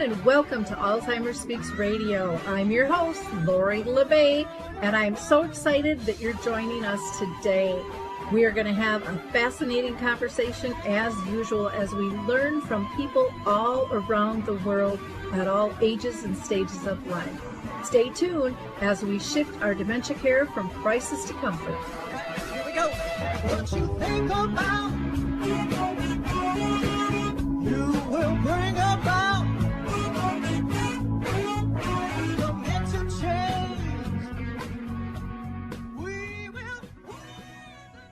and welcome to Alzheimer's Speaks Radio. I'm your host, Loretta Woodward, and I'm so excited that you're joining us today. We are going to have a fascinating conversation as usual as we learn from people all around the world at all ages and stages of life. Stay tuned as we shift our dementia care from crisis to comfort. Here we go. What you think about, you will bring about dementia change. We will.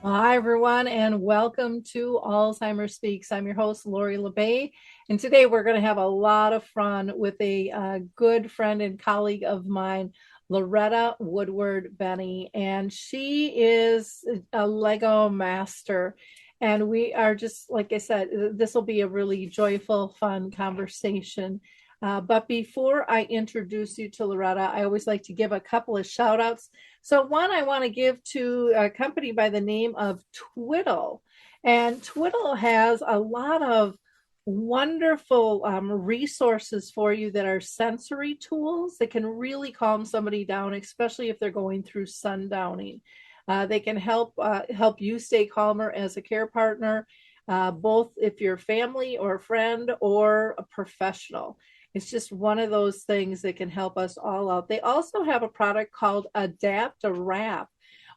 Hi, everyone, and welcome to Alzheimer's Speaks. I'm your host, Loretta Woodward, and today we're going to have a lot of fun with a good friend and colleague of mine, Loretta Woodward Veney, and she is a Lego master. And we are just, like I said, this will be a really joyful, fun conversation. But before I introduce you to Loretta, I always like to give a couple of shout outs. So one I want to give to a company by the name of Twiddle. And Twiddle has a lot of wonderful resources for you that are sensory tools that can really calm somebody down, especially if they're going through sundowning. They can help you stay calmer as a care partner, both if you're family or a friend or a professional. It's just one of those things that can help us all out. They also have a product called Adapt a Wrap,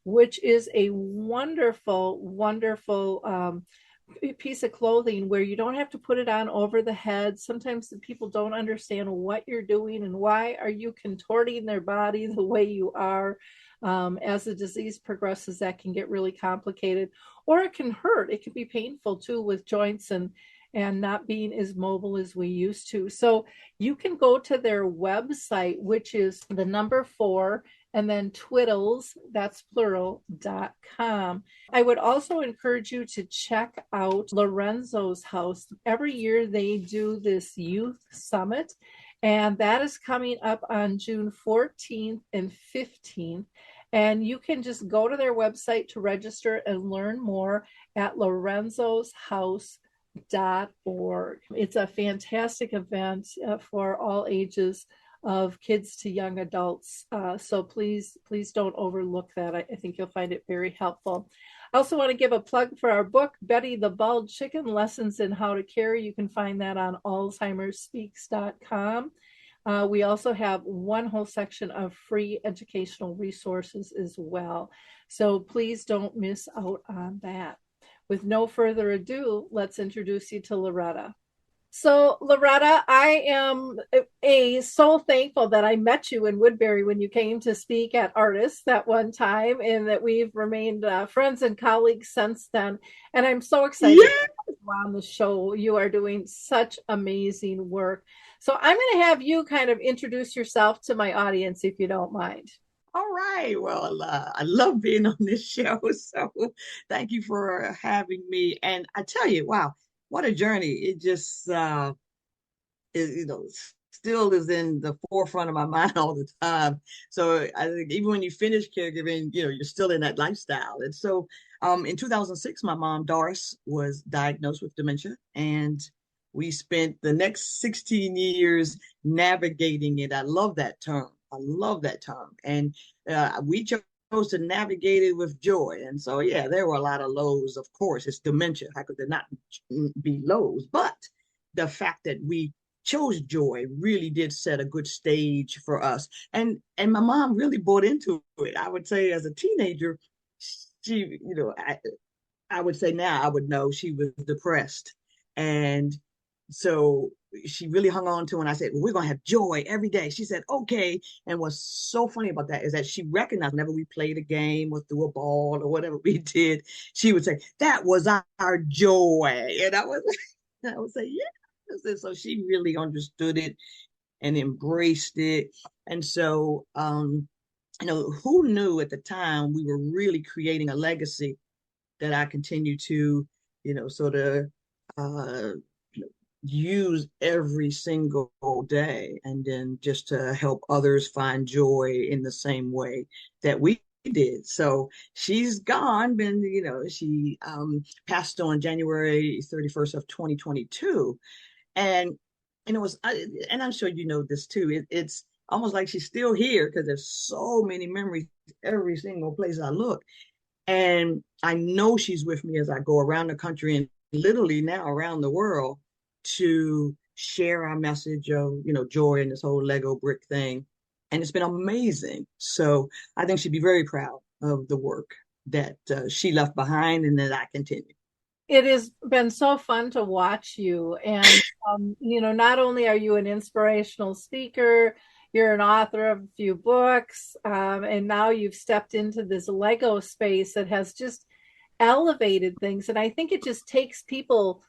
which is a wonderful, wonderful piece of clothing where you don't have to put it on over the head. Sometimes the people don't understand what you're doing and why are you contorting their body the way you are. As the disease progresses, that can get really complicated, or it can hurt. It can be painful too with joints and not being as mobile as we used to. So you can go to their website, which is the number 4 and then twiddles, that's plural.com. I would also encourage you to check out Lorenzo's house. Every year they do this youth summit, and that is coming up on June 14th and 15th. And you can just go to their website to register and learn more at lorenzoshouse.org. It's a fantastic event for all ages of kids to young adults. So please don't overlook that. I think you'll find it very helpful. I also want to give a plug for our book, Betty the Bald Chicken, Lessons in How to Care. You can find that on alzheimersspeaks.com. We also have one whole section of free educational resources as well. So please don't miss out on that. With no further ado, let's introduce you to Loretta. So, Loretta, I am so thankful that I met you in Woodbury when you came to speak at Artists that one time, and that we've remained friends and colleagues since then. And I'm so excited to have you on the show. You are doing such amazing work. So I'm going to have you kind of introduce yourself to my audience, if you don't mind. All right. Well, I love being on this show. So thank you for having me. And I tell you, wow, what a journey. It just, still is in the forefront of my mind all the time. So I think even when you finish caregiving, you're still in that lifestyle. And so in 2006, my mom, Doris, was diagnosed with dementia. And we spent the next 16 years navigating it. I love that term. And we chose to navigate it with joy. And so, yeah, there were a lot of lows. Of course, it's dementia. How could there not be lows? But the fact that we chose joy really did set a good stage for us. And my mom really bought into it. I would say as a teenager, she, I would say now I would know she was depressed. And so she really hung on to, and I said, well, we're going to have joy every day. She said, okay. And what's so funny about that is that she recognized whenever we played a game or threw a ball or whatever we did, she would say, that was our joy. And I would say, yeah. And so she really understood it and embraced it. And so, who knew at the time we were really creating a legacy that I continue to, sort of, use every single day, and then just to help others find joy in the same way that we did. So she's gone, she passed on January 31st of 2022. And and it was, and I'm sure you know this too. It's almost like she's still here because there's so many memories every single place I look. And I know she's with me as I go around the country and literally now around the world to share our message of, joy in this whole Lego brick thing. And it's been amazing. So I think she'd be very proud of the work that she left behind and that I continue. It has been so fun to watch you. And, not only are you an inspirational speaker, you're an author of a few books, and now you've stepped into this Lego space that has just elevated things. And I think it just takes people,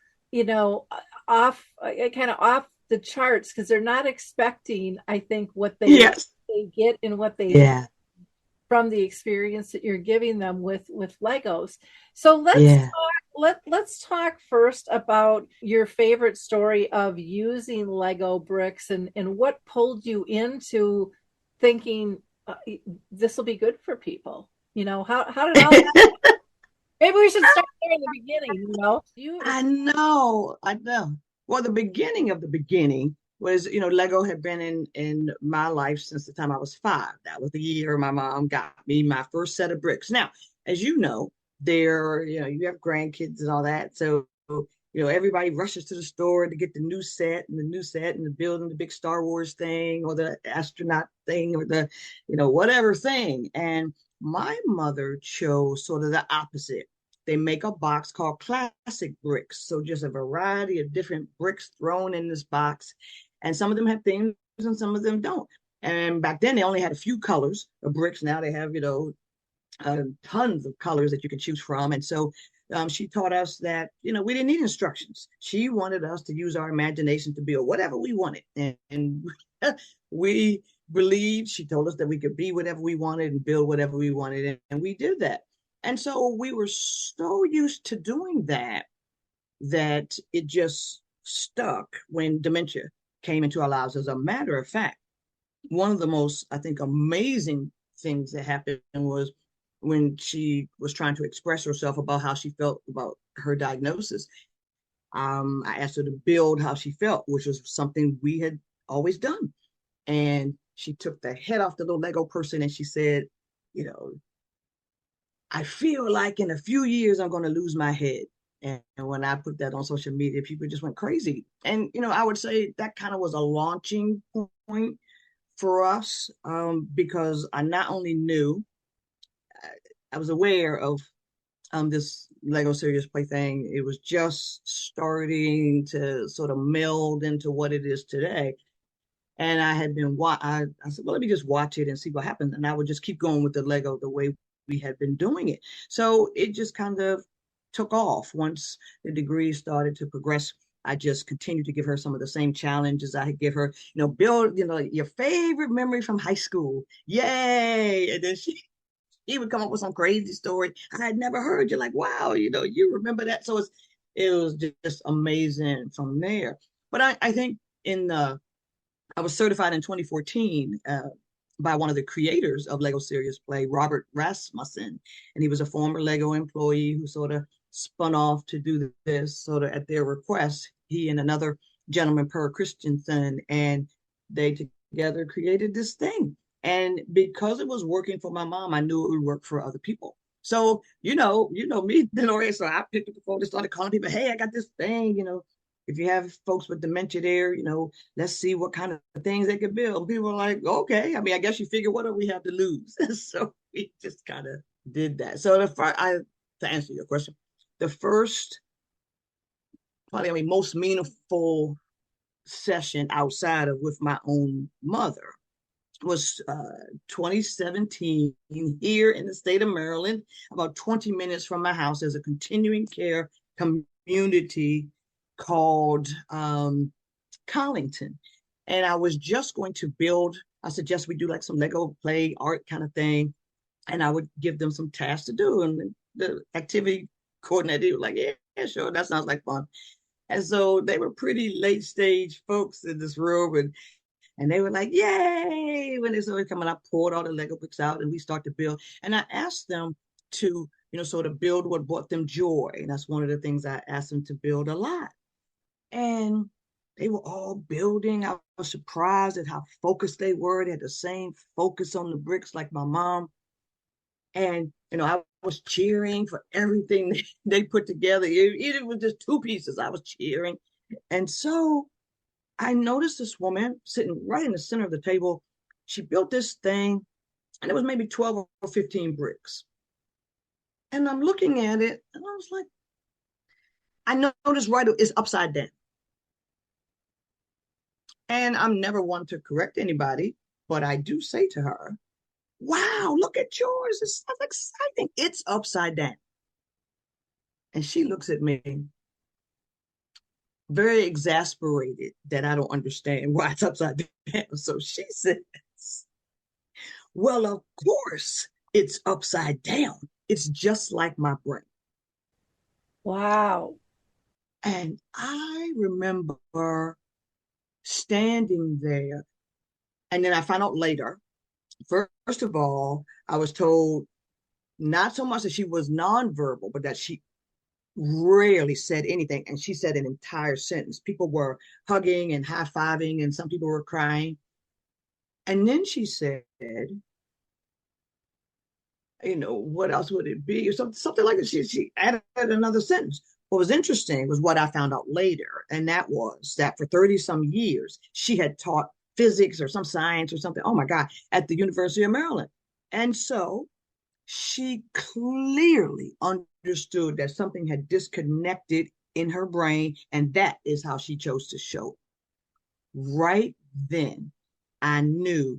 off, kind of off the charts because they're not expecting, I think, what Yes. they get and what they Yeah. from the experience that you're giving them with Legos. So Yeah. let's talk first about your favorite story of using Lego bricks and what pulled you into thinking this will be good for people. How did all that? Maybe we should start there in the beginning. I know. Well, the beginning of the beginning was, Lego had been in my life since the time I was 5. That was the year my mom got me my first set of bricks. Now, as you know, you have grandkids and all that. So, everybody rushes to the store to get the new set and the building the big Star Wars thing or the astronaut thing or the, whatever thing. And my mother chose sort of the opposite. They make a box called classic bricks. So just a variety of different bricks thrown in this box. And some of them have themes and some of them don't. And back then they only had a few colors of bricks. Now they have, tons of colors that you can choose from. And so she taught us that, we didn't need instructions. She wanted us to use our imagination to build whatever we wanted. And we believed, she told us that we could be whatever we wanted and build whatever we wanted. And we did that. And so we were so used to doing that it just stuck when dementia came into our lives. As a matter of fact, one of the most, I think, amazing things that happened was when she was trying to express herself about how she felt about her diagnosis. I asked her to build how she felt, which was something we had always done. And she took the head off the little Lego person and she said, I feel like in a few years I'm going to lose my head. And when I put that on social media, people just went crazy. And, I would say that kind of was a launching point for us because I not only knew, I was aware of this Lego Serious Play thing. It was just starting to sort of meld into what it is today. And I had been, I said, well, let me just watch it and see what happens. And I would just keep going with the Lego the way we had been doing it. So it just kind of took off. Once the degree started to progress, I just continued to give her some of the same challenges I had give her, build, your favorite memory from high school. Yay. And then he would come up with some crazy story I had never heard. You're like, wow, you remember that. So it was just amazing from there. But I think I was certified in 2014 by one of the creators of Lego Serious Play, Robert Rasmussen. And he was a former Lego employee who sort of spun off to do this sort of at their request. He and another gentleman, Per Christensen, and they together created this thing. And because it was working for my mom, I knew it would work for other people. So, you know me, Loretta. So I picked up the phone and started calling people, hey, I got this thing, if you have folks with dementia there, let's see what kind of things they could build. And people are like, okay. I mean, I guess you figure what do we have to lose? So we just kind of did that. So to answer your question, the first, probably, most meaningful session outside of with my own mother was 2017 here in the state of Maryland, about 20 minutes from my house. There's a continuing care community called Collington. And I was just going to build, I suggest we do like some Lego play art kind of thing. And I would give them some tasks to do. And the activity coordinator was like, yeah, sure, that sounds like fun. And so they were pretty late stage folks in this room. And they were like, yay. When they started coming, I poured all the Lego bricks out and we started to build. And I asked them to, sort of build what brought them joy. And that's one of the things I asked them to build a lot. And They were all building. I was surprised at how focused they were. They had the same focus on the bricks like my mom. And, I was cheering for everything they put together. It was just two pieces. I was cheering. And so I noticed this woman sitting right in the center of the table. She built this thing, and it was maybe 12 or 15 bricks. And I'm looking at it, and I was like, I noticed right it's upside down. And I'm never one to correct anybody, but I do say to her, wow, look at yours. It's so exciting. It's upside down. And she looks at me very exasperated that I don't understand why it's upside down. So she says, well, of course it's upside down. It's just like my brain. Wow. And I remember standing there. And then I found out later, first of all, I was told not so much that she was nonverbal, but that she rarely said anything. And she said an entire sentence. People were hugging and high-fiving, and some people were crying. And then she said, what else would it be? Or something like that. She added another sentence. What was interesting was what I found out later, and that was that for 30 some years, she had taught physics or some science or something, oh my God, at the University of Maryland. And so she clearly understood that something had disconnected in her brain, and that is how she chose to show it. Right then, I knew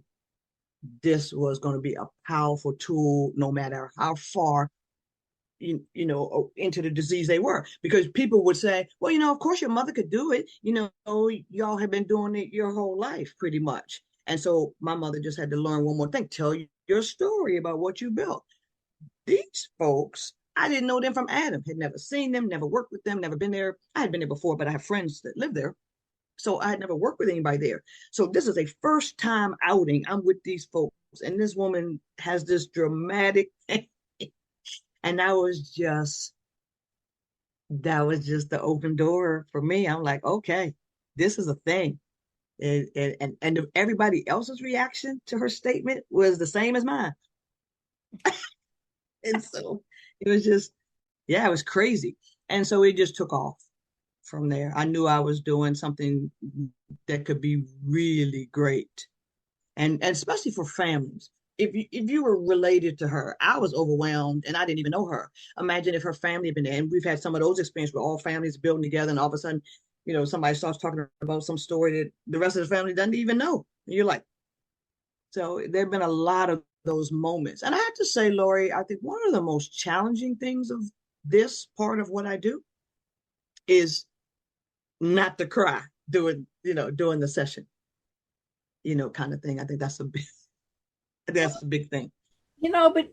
this was going to be a powerful tool, no matter how far into the disease they were, because people would say, well, of course your mother could do it. Y'all have been doing it your whole life pretty much. And so my mother just had to learn one more thing. Tell your story about what you built. These folks, I didn't know them from Adam, had never seen them, never worked with them, never been there. I had been there before, but I have friends that live there. So I had never worked with anybody there. So this is a first time outing. I'm with these folks, and this woman has this dramatic and that was just the open door for me. I'm like, okay, this is a thing. And everybody else's reaction to her statement was the same as mine. And so it was just, yeah, it was crazy. And so it just took off from there. I knew I was doing something that could be really great. And especially for families. If you were related to her, I was overwhelmed and I didn't even know her. Imagine if her family had been there. And we've had some of those experiences where all families building together, and all of a sudden, somebody starts talking about some story that the rest of the family doesn't even know. And you're like, so there have been a lot of those moments. And I have to say, Lori, I think one of the most challenging things of this part of what I do is not to cry doing the session, kind of thing. I think that's a big thing. But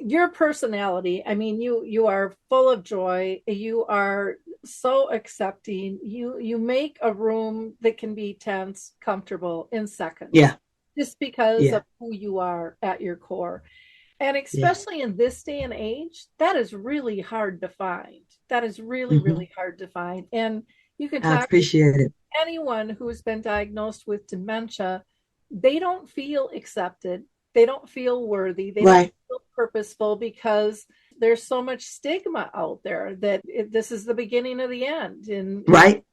your personality, I mean, you are full of joy. You are so accepting. You make a room that can be tense comfortable in seconds. Yeah. Just because Yeah. of who you are at your core. And Yeah. especially in this day and age, that is really hard to find. That is really, really hard to find. And you can I talk appreciate it. to anyone who's been diagnosed with dementia, they don't feel accepted. They don't feel worthy. They don't Right. feel purposeful because there's so much stigma out there that this is the beginning of the end. Right.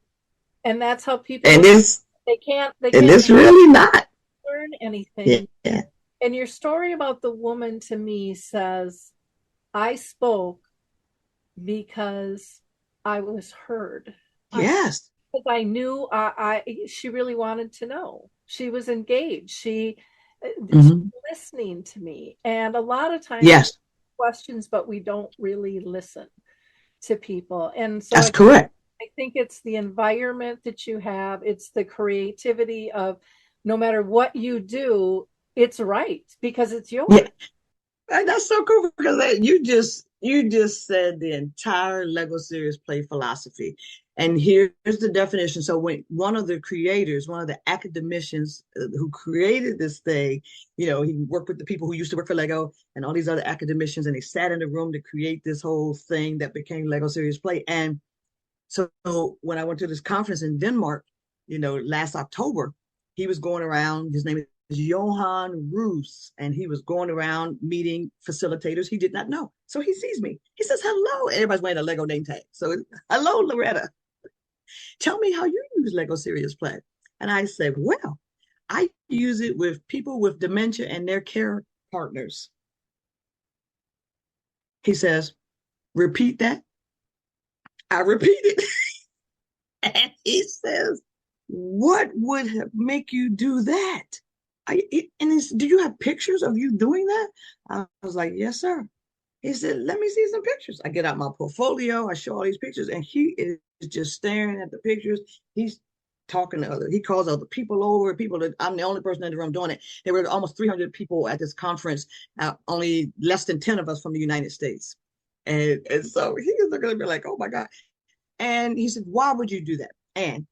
And that's how people, And it's they can't really not. learn anything. Yeah. And your story about the woman to me says, I spoke because I was heard. Yes. Because I knew she really wanted to know. She was engaged. She was listening to me. And a lot of times, Yes, questions, but we don't really listen to people. And so that's correct. I think it's the environment that you have. It's the creativity of no matter what you do, it's right because it's yours. Yeah. And that's so cool because you just said the entire Lego series play philosophy. And here's the definition. So when one of the creators, one of the academicians who created this thing, he worked with the people who used to work for Lego and all these other academicians, and they sat in the room to create this whole thing that became Lego Serious Play. And so when I went to this conference in Denmark, last October, he was going around. His name is Johan Roos, and he was going around meeting facilitators he did not know. So he sees me. He says, hello. Everybody's wearing a Lego name tag. So, hello, Loretta. Tell me how you use Lego Serious Play. And I said, well, I use it with people with dementia and their care partners. He says, repeat that. I repeated. And he says, what would make you do that? Do you have pictures of you doing that? I was like, yes, sir. He said, let me see some pictures. I get out my portfolio. I show all these pictures, and he is just staring at the pictures. He's talking to he calls other people over, I'm the only person in the room doing it. There were almost 300 people at this conference, only less than 10 of us from the United States. And so he was looking at me like, oh my God. And he said, why would you do that? And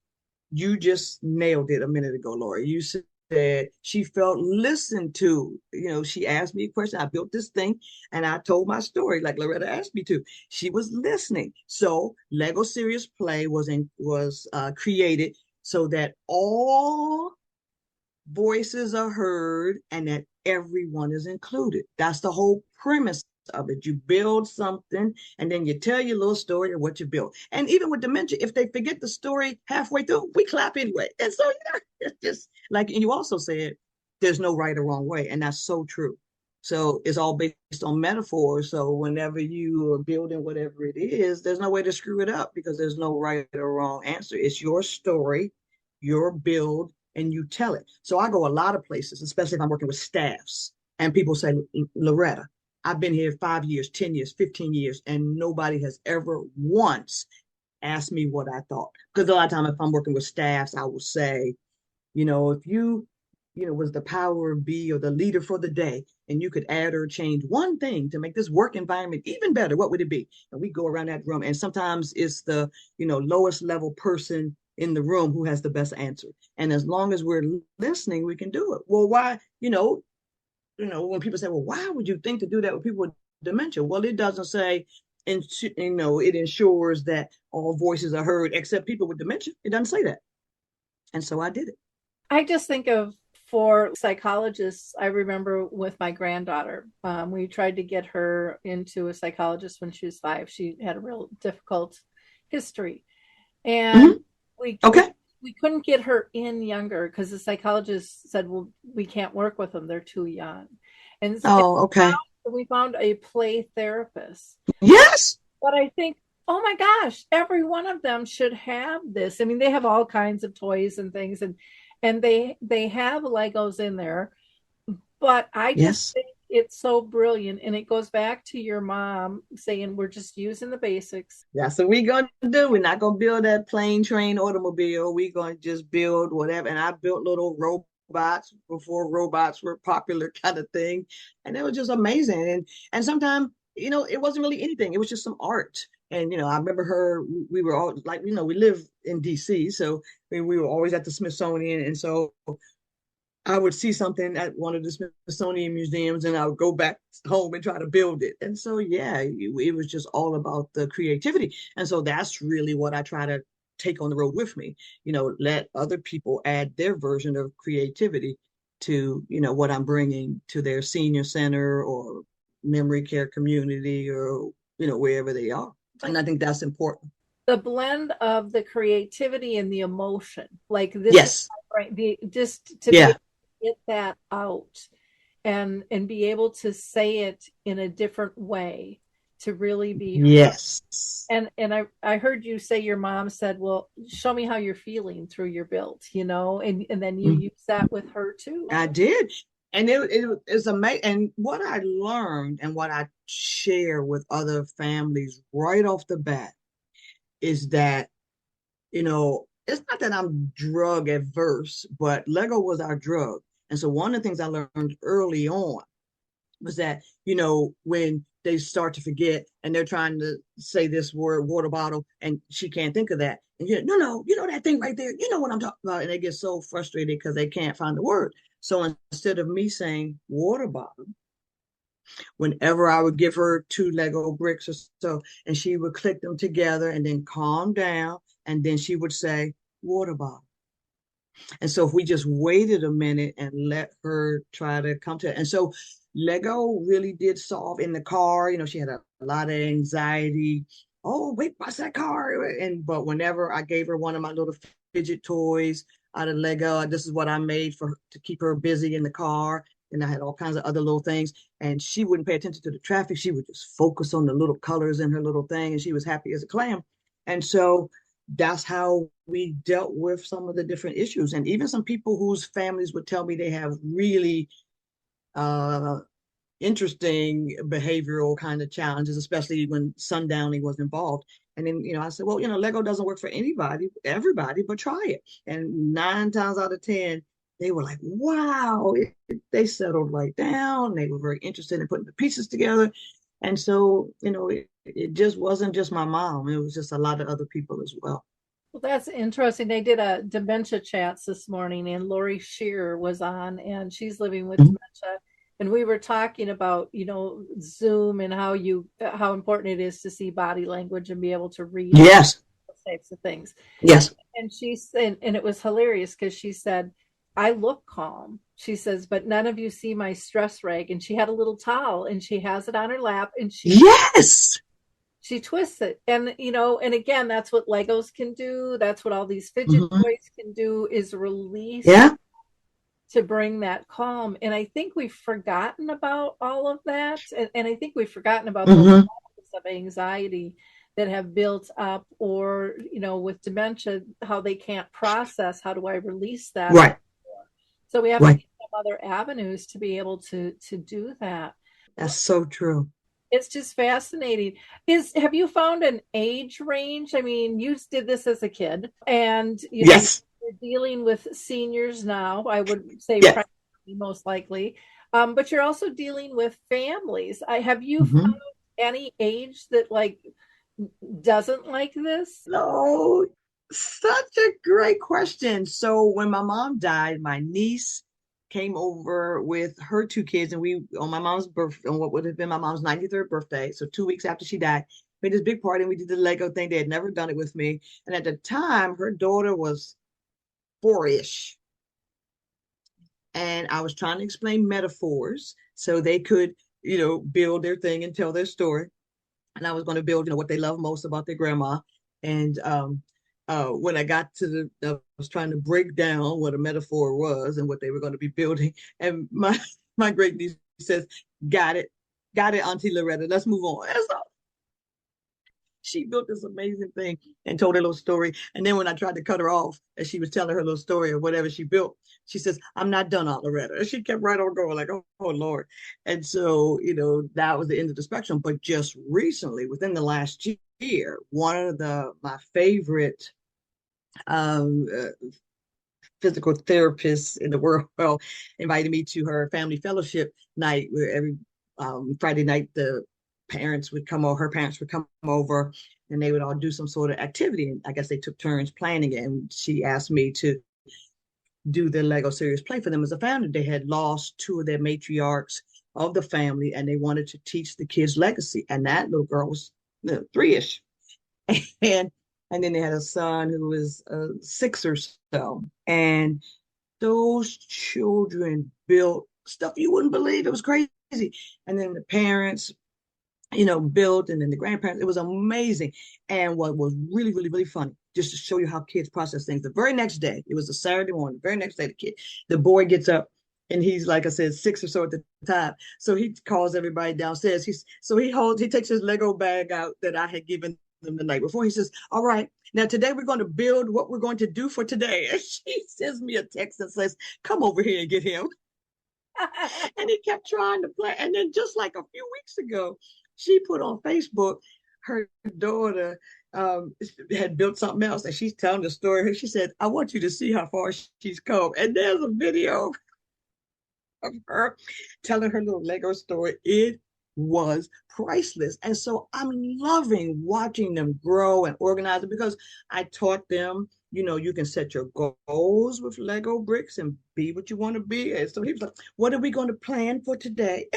you just nailed it a minute ago, Lori. You said she felt listened to. She asked me a question. I built this thing and I told my story like Loretta asked me to. She was listening. So Lego Serious Play was created so that all voices are heard and that everyone is included. That's the whole premise of it. You build something and then you tell your little story of what you built. And even with dementia, if they forget the story halfway through, we clap anyway. And so it's just like, and you also said there's no right or wrong way, and that's so true. So it's all based on metaphor. So whenever you are building whatever it is, there's no way to screw it up because there's no right or wrong answer. It's your story, your build, and you tell it. So I go a lot of places, especially if I'm working with staffs, and people say, Loretta, I've been here 5 years, 10 years, 15 years, and nobody has ever once asked me what I thought. Because a lot of times if I'm working with staffs, I will say, if you, was the power of be or the leader for the day, and you could add or change one thing to make this work environment even better, what would it be? And we go around that room, and sometimes it's the, lowest level person in the room who has the best answer. And as long as we're listening, we can do it. Well, why, when people say, well, why would you think to do that with people with dementia? Well, it doesn't say, it ensures that all voices are heard except people with dementia. It doesn't say that. And so I did it. I just think of, for psychologists, I remember with my granddaughter, we tried to get her into a psychologist when she was 5. She had a real difficult history. And we couldn't get her in younger because the psychologist said, well, we can't work with them. They're too young. And so we found a play therapist. Yes. But I think, oh my gosh, every one of them should have this. I mean, they have all kinds of toys and things, and they have Legos in there. But I just think it's so brilliant. And it goes back to your mom saying we're just using the basics. That's what we're going to do. We're not going to build that plane, train, automobile. We're going to just build whatever. And I built little robots before robots were popular kind of thing. And it was just amazing. And sometimes, it wasn't really anything. It was just some art. And, I remember we were all like, we live in DC. So we were always at the Smithsonian. And so I would see something at one of the Smithsonian museums and I would go back home and try to build it. And so, it was just all about the creativity. And so that's really what I try to take on the road with me, let other people add their version of creativity to, what I'm bringing to their senior center or memory care community or, wherever they are. And I think that's important. The blend of the creativity and the emotion, like this, yes, right? Just to get that out and be able to say it in a different way to really be heard. Yes. And I heard you say your mom said, well, show me how you're feeling through your build, and then you use that with her too. I did. And it's amazing. And what I learned and what I share with other families right off the bat is that, it's not that I'm drug adverse, but Lego was our drug. And so one of the things I learned early on was that, when they start to forget and they're trying to say this word, water bottle, and she can't think of that. And no, that thing right there, you know what I'm talking about. And they get so frustrated because they can't find the word. So instead of me saying water bottle, whenever I would give her 2 Lego bricks or so, and she would click them together and then calm down. And then she would say water bottle. And so if we just waited a minute and let her try to come to it. And so Lego really did solve in the car. She had a lot of anxiety. Oh, wait, what's that car? But whenever I gave her one of my little fidget toys out of Lego, this is what I made for her to keep her busy in the car. And I had all kinds of other little things. And she wouldn't pay attention to the traffic. She would just focus on the little colors in her little thing. And she was happy as a clam. And so that's how we dealt with some of the different issues. And even some people whose families would tell me they have really uh, interesting behavioral kind of challenges, especially when sundowning was involved. And then, I said, well, Lego doesn't work for everybody, but try it. And 9 times out of 10, they were like, wow, they settled right down. They were very interested in putting the pieces together. And so, it just wasn't just my mom. It was just a lot of other people as well. Well, that's interesting. They did a dementia chats this morning, and Lori Shearer was on, and she's living with Mhm. dementia. And we were talking about, Zoom and how important it is to see body language and be able to read Yes. those types of things. Yes. And she said, and it was hilarious because she said, I look calm. She says, but none of you see my stress rag. And she had a little towel and she has it on her lap and Yes. she twists it. And, and again, that's what Legos can do. That's what all these fidget Mhm. toys can do, is release Yeah. to bring that calm. And I think we've forgotten about all of that. And I think we've forgotten about those Hmm. levels of anxiety that have built up, or, with dementia, how they can't process, how do I release that? Right. So we have to Right. give them other avenues to be able to do that. That's so true. It's just fascinating. Have you found an age range? I mean, you did this as a kid, and Yes. you're dealing with seniors now. I would say Yes. probably most likely, but you're also dealing with families. Have you found Hmm. any age that like doesn't like this? No, such a great question. So when my mom died, my niece came over with her two kids, and we on my mom's birth on what would have been my mom's 93rd birthday. So 2 weeks after she died, we did this big party and we did the Lego thing. They had never done it with me. And at the time, her daughter was four-ish. And I was trying to explain metaphors so they could, build their thing and tell their story. And I was going to build, what they love most about their grandma. And when I got to I was trying to break down what a metaphor was and what they were going to be building. And my great niece says, got it, Auntie Loretta. Let's move on. And so she built this amazing thing and told her little story. And then when I tried to cut her off as she was telling her little story of whatever she built, she says, I'm not done, Aunt Loretta. And she kept right on going, like, oh Lord. And so, that was the end of the spectrum. But just recently, within the last year, one of my favorite um, uh, physical therapists in the world invited me to her family fellowship night, where every Friday night the parents would come over, her parents would come over, and they would all do some sort of activity. And I guess they took turns planning it. And she asked me to do the Lego Serious Play for them as a family. They had lost two of their matriarchs of the family, and they wanted to teach the kids legacy. And that little girl was three-ish. and and then they had a son who was six or so. And those children built stuff you wouldn't believe. It was crazy. And then the parents, built, and then the grandparents. It was amazing. And what was really, really, really funny, just to show you how kids process things. The very next day, it was a Saturday morning, the very next day, the boy gets up, and he's, like I said, six or so at the time. So he calls everybody downstairs. He takes his Lego bag out that I had given them the night before. He says, all right, now today we're going to build what we're going to do for today. And she sends me a text that says, come over here and get him. And he kept trying to play. And then just like a few weeks ago, she put on Facebook her daughter had built something else, and she's telling the story. She said, I want you to see how far she's come. And there's a video of her telling her little Lego story. It was priceless. And so I'm loving watching them grow and organize it, because I taught them, you can set your goals with Lego bricks and be what you want to be. And so he was like, what are we going to plan for today?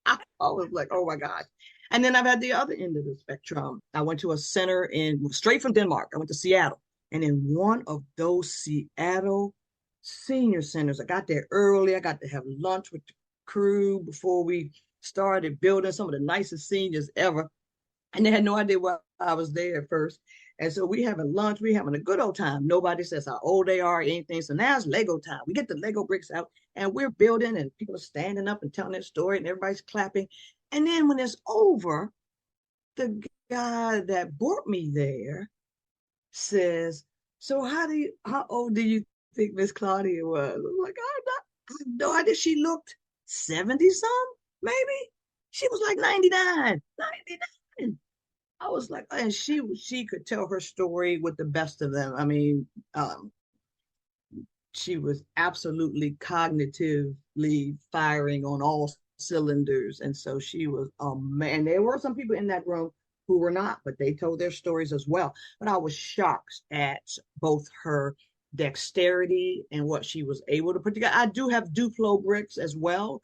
I was like, oh my gosh. And then I've had the other end of the spectrum. I went to a center straight from Denmark. I went to Seattle. And in one of those Seattle senior centers, I got there early. I got to have lunch with the crew before we started building, some of the nicest seniors ever. And they had no idea why I was there at first. And so we having lunch, we having a good old time. Nobody says how old they are or anything. So now it's Lego time. We get the Lego bricks out and we're building, and people are standing up and telling their story and everybody's clapping. And then when it's over, the guy that brought me there says, "So how old do you think Miss Claudia was?" I'm like, I have no idea. She looked 70 some, maybe. She was like 99, 99. I was like, and she could tell her story with the best of them. I mean, she was absolutely cognitively firing on all cylinders. And so she was, man, there were some people in that room who were not, but they told their stories as well. But I was shocked at both her dexterity and what she was able to put together. I do have Duplo bricks as well,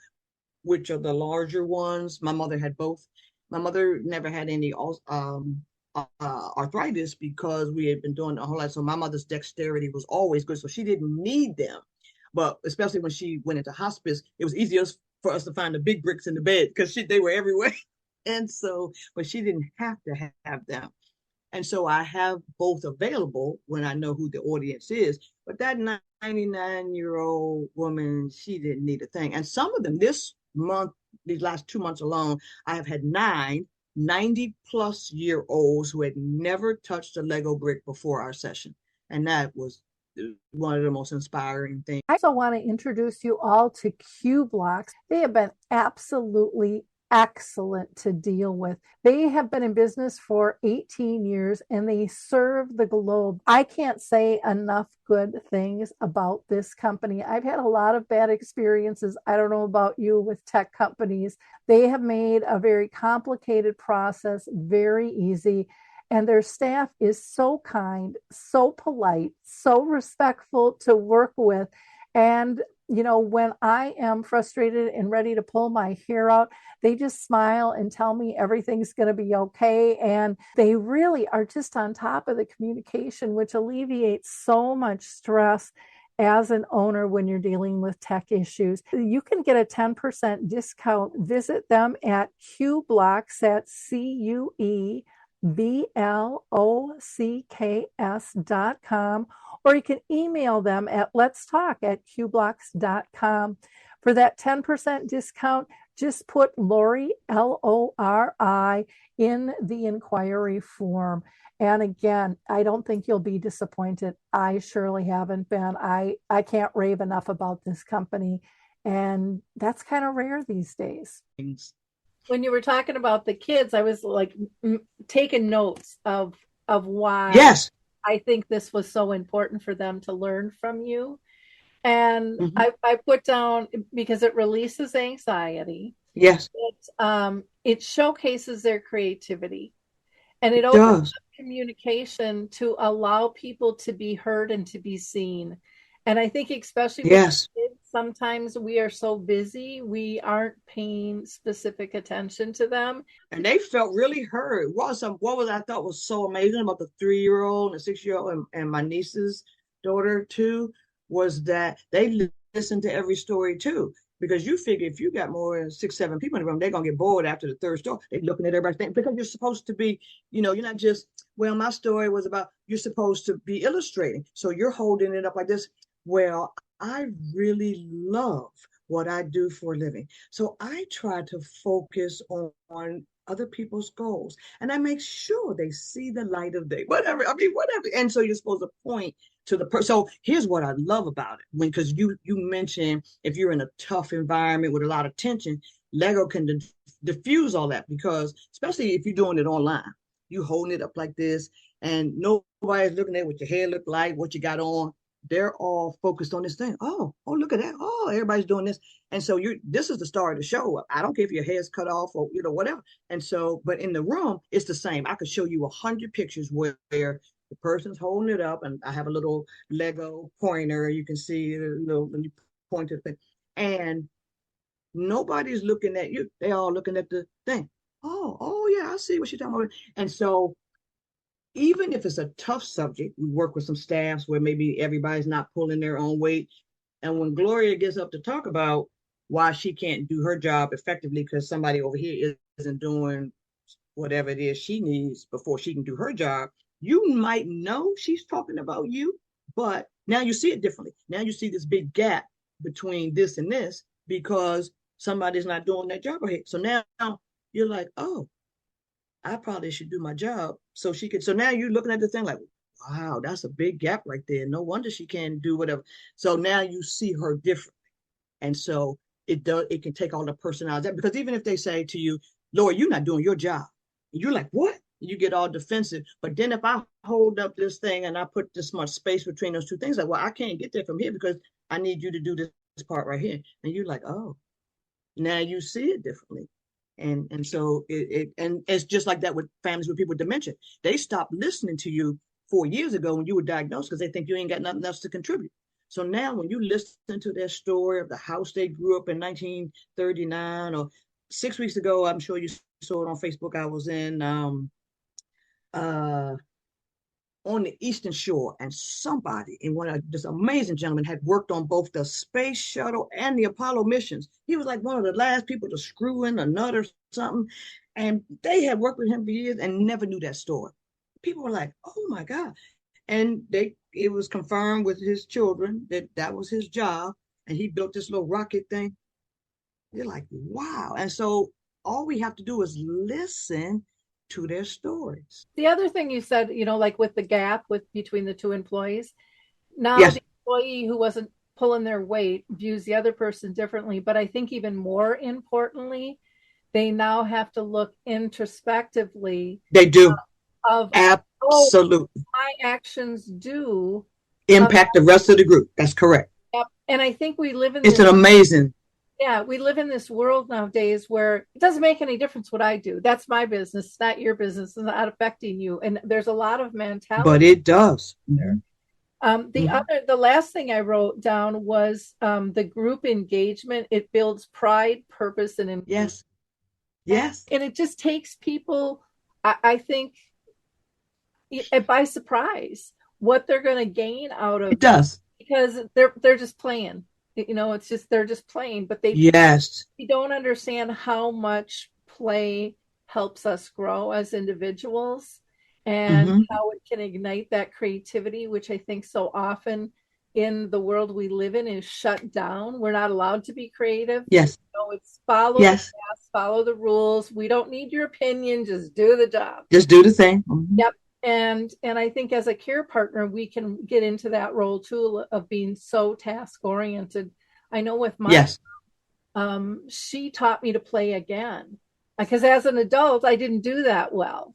which are the larger ones. My mother had both. My mother never had any arthritis because we had been doing a whole lot. So my mother's dexterity was always good. So she didn't need them. But especially when she went into hospice, it was easier for us to find the big bricks in the bed because they were everywhere. And so, but she didn't have to have them. And so I have both available when I know who the audience is. But that 99-year-old woman, she didn't need a thing. And some of them this month, these last 2 months alone, I have had 90-plus-year-olds who had never touched a Lego brick before our session. And that was one of the most inspiring things. I also want to introduce you all to Q Blocks. They have been absolutely excellent to deal with. They have been in business for 18 years and they serve the globe. I can't say enough good things about this company. I've had a lot of bad experiences. I don't know about you with tech companies. They have made a very complicated process very easy. And their staff is so kind, so polite, so respectful to work with. And when I am frustrated and ready to pull my hair out, they just smile and tell me everything's going to be okay. And they really are just on top of the communication, which alleviates so much stress as an owner when you're dealing with tech issues. You can get a 10% discount. Visit them at Q Blocks at CUEBLOCKS.com, or you can email them at letstalk@qblocks.com. For that 10% discount, just put Lori, Lori, in the inquiry form. And again, I don't think you'll be disappointed. I surely haven't been. I can't rave enough about this company. And that's kind of rare these days. When you were talking about the kids, I was like taking notes of why Yes. I think this was so important for them to learn from you. And I put down, because it releases anxiety. Yes. It showcases their creativity, and it opens up communication to allow people to be heard and to be seen. And I think especially with kids, sometimes we are so busy, we aren't paying specific attention to them. And they felt really heard. What I thought was so amazing about the 3-year-old and the 6-year-old and my niece's daughter too, was that they listened to every story too. Because you figure if you got more than 6, 7 people in the room, they're gonna get bored after the third story. They're looking at everybody's thing because you're supposed to be, you're not just, well, my story was about, you're supposed to be illustrating. So you're holding it up like this. Well, I really love what I do for a living. So I try to focus on other people's goals. And I make sure they see the light of day, whatever. And so you're supposed to point to the person. So here's what I love about it. Because you mentioned if you're in a tough environment with a lot of tension, Lego can diffuse all that, because especially if you're doing it online, you holding it up like this and nobody's looking at what your hair look like, what you got on. They're all focused on this thing. Oh, look at that. Oh, everybody's doing this. And so this is the star of the show. I don't care if your hair's cut off or, whatever. And so, but in the room, it's the same. I could show you 100 pictures where the person's holding it up, and I have a little Lego pointer. You can see, when you point to the thing. And nobody's looking at you. They're all looking at the thing. Oh, yeah, I see what you're talking about. And so even if it's a tough subject, we work with some staffs where maybe everybody's not pulling their own weight. And when Gloria gets up to talk about why she can't do her job effectively because somebody over here isn't doing whatever it is she needs before she can do her job, you might know she's talking about you, but now you see it differently. Now you see this big gap between this and this because somebody's not doing their job right. So now you're like, oh, I probably should do my job. So she could, so now you're looking at the thing like, wow, that's a big gap right there. No wonder she can't do whatever. So now you see her different. And so it can take all the personality because even if they say to you, Lord, you're not doing your job, you're like, what? You get all defensive. But then if I hold up this thing and I put this much space between those two things, like, well, I can't get there from here because I need you to do this part right here. And you're like, oh, now you see it differently. And so and it's just like that with families with people with dementia. They stopped listening to you 4 years ago when you were diagnosed because they think you ain't got nothing else to contribute. So now when you listen to their story of the house they grew up in 1939, or 6 weeks ago, I'm sure you saw it on Facebook, I was in uh on the Eastern Shore, and somebody in one of this amazing gentleman had worked on both the space shuttle and the Apollo missions. He was like one of the last people to screw in a nut or something. And they had worked with him for years and never knew that story. People were like, oh my God. And it was confirmed with his children that that was his job. And he built this little rocket thing. You're like, wow. And so all we have to do is listen to their stories. The other thing you said, like with the gap between the two employees, now Yes. the employee who wasn't pulling their weight views the other person differently. But I think even more importantly, they now have to look introspectively They do. of, oh, Absolutely. my actions do Impact the rest of the group. That's correct. and I think we live in It's this an amazing. yeah, we live in this world nowadays where it doesn't make any difference what I do. That's my business. It's not your business. It's not affecting you. And there's a lot of mentality. But it does. There. The last thing I wrote down was the group engagement. It builds pride, purpose, and engagement. Yes. And it just takes people, I think, by surprise what they're going to gain out of it. Does. Because they're just playing. It's just they're just playing, but they don't understand how much play helps us grow as individuals and how it can ignite that creativity, which I think so often in the world we live in is shut down. We're not allowed to be creative. Yes. It's follow the path, follow the rules. We don't need your opinion. Just do the job. Just do the thing. Yep. And I think as a care partner, we can get into that role too of being so task oriented. I know with my she taught me to play again because as an adult, I didn't do that well.